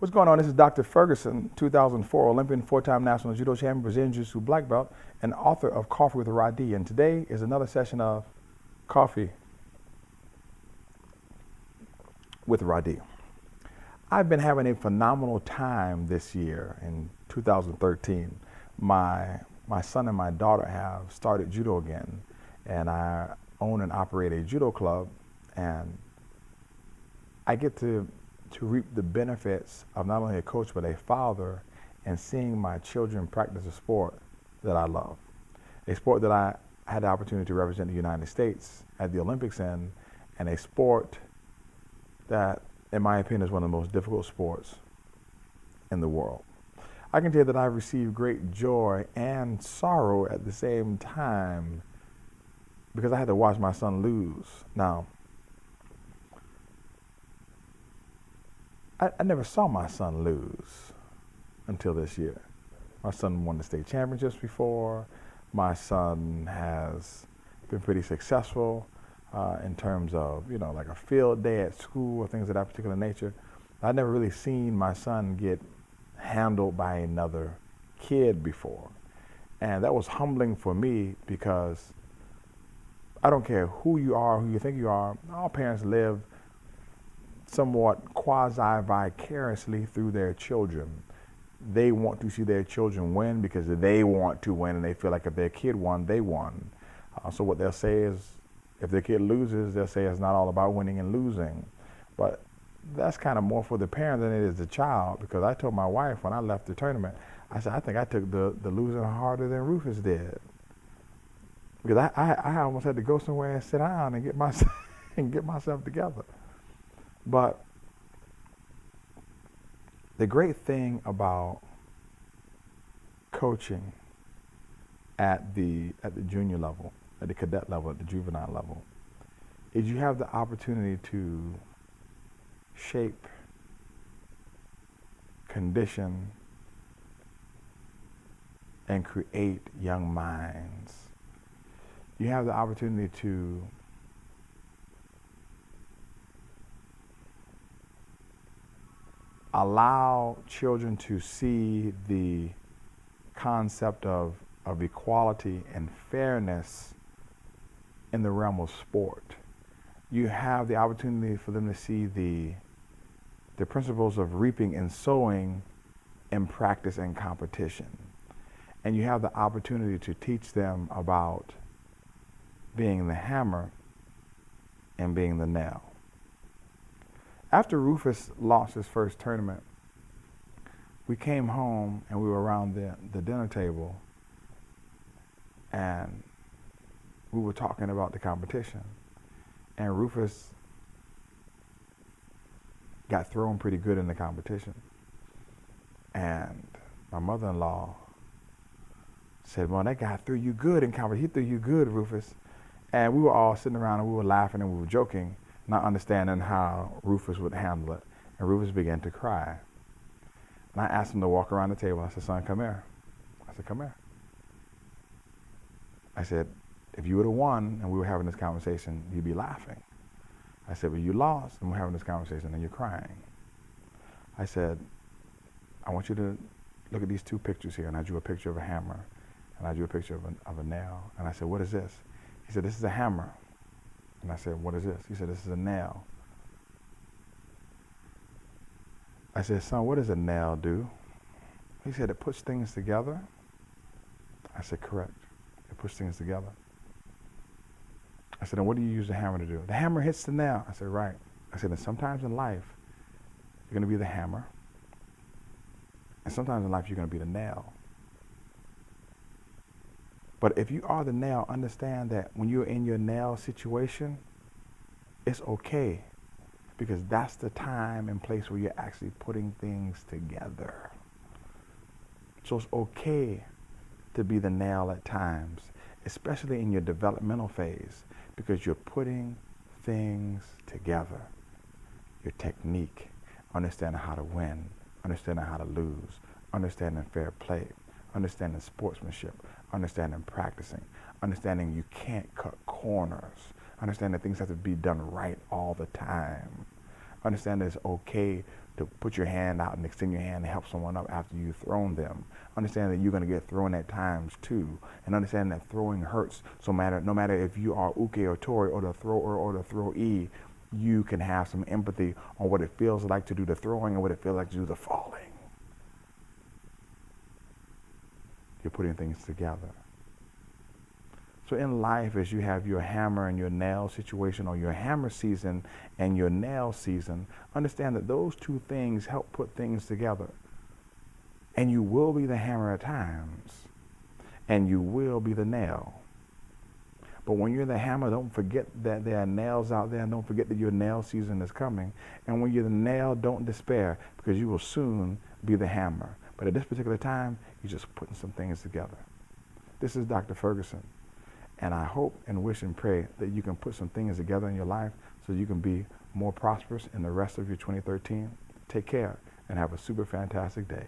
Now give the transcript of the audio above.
What's going on? This is Dr. Ferguson, 2004 Olympian, four-time national judo champion, Brazilian Jiu-Jitsu black belt, and author of Coffee with Rhadi. And today is another session of Coffee with Rhadi. I've been having a phenomenal time this year in 2013. My son and my daughter have started judo again, and I own and operate a judo club, and I get to reap the benefits of not only a coach but a father, and seeing my children practice a sport that I love, a sport that I had the opportunity to represent the United States at the Olympics in, and a sport that, in my opinion, is one of the most difficult sports in the world. I can tell you that I've received great joy and sorrow at the same time because I had to watch my son lose. Now, I never saw my son lose until this year. My son won the state championships before. My son has been pretty successful in terms of, like a field day at school or things of that particular nature. I'd never really seen my son get handled by another kid before. And that was humbling for me because I don't care who you are, who you think you are, all parents live somewhat quasi-vicariously through their children. They want to see their children win because they want to win, and they feel like if their kid won, they won. So what they'll say is, if their kid loses, they'll say it's not all about winning and losing. But that's kind of more for the parent than it is the child, because I told my wife when I left the tournament, I said, I think I took the losing harder than Rufus did. Because I almost had to go somewhere and sit down and get myself together. But the great thing about coaching at the junior level, at the cadet level, at the juvenile level, is you have the opportunity to shape, condition, and create young minds. You have the opportunity to allow children to see the concept of equality and fairness in the realm of sport. You have the opportunity for them to see the principles of reaping and sowing in practice and competition. And you have the opportunity to teach them about being the hammer and being the nail. After Rufus lost his first tournament, we came home and we were around the dinner table, and we were talking about the competition. And Rufus got thrown pretty good in the competition. And my mother-in-law said, well, that guy threw you good in competition. He threw you good, Rufus. And we were all sitting around and we were laughing and we were joking, not understanding how Rufus would handle it. And Rufus began to cry. And I asked him to walk around the table. I said, son, come here. I said, come here. I said, if you would have won and we were having this conversation, you'd be laughing. I said, but you lost and we're having this conversation and you're crying. I said, I want you to look at these two pictures here. And I drew a picture of a hammer and I drew a picture of a nail. And I said, what is this? He said, this is a hammer. And I said, what is this? He said, this is a nail. I said, son, what does a nail do? He said, it puts things together. I said, correct. It puts things together. I said, and what do you use the hammer to do? The hammer hits the nail. I said, right. I said, and sometimes in life, you're going to be the hammer. And sometimes in life, you're going to be the nail. But if you are the nail, understand that when you're in your nail situation, it's okay, because that's the time and place where you're actually putting things together. So it's okay to be the nail at times, especially in your developmental phase, because you're putting things together. Your technique, understanding how to win, understanding how to lose, understanding fair play, understanding sportsmanship, understanding practicing, understanding you can't cut corners, understanding that things have to be done right all the time, understand that it's okay to put your hand out and extend your hand to help someone up after you've thrown them. Understand that you're going to get thrown at times too, and understand that throwing hurts. So no matter if you are uke or tori or the thrower or the throwee, you can have some empathy on what it feels like to do the throwing and what it feels like to do the falling. You're putting things together. So in life, as you have your hammer and your nail situation, or your hammer season and your nail season, understand that those two things help put things together. And you will be the hammer at times, and you will be the nail. But when you're the hammer, don't forget that there are nails out there, and don't forget that your nail season is coming. And when you're the nail, don't despair, because you will soon be the hammer. But at this particular time, you're just putting some things together. This is Dr. Ferguson. And I hope and wish and pray that you can put some things together in your life so you can be more prosperous in the rest of your 2013. Take care and have a super fantastic day.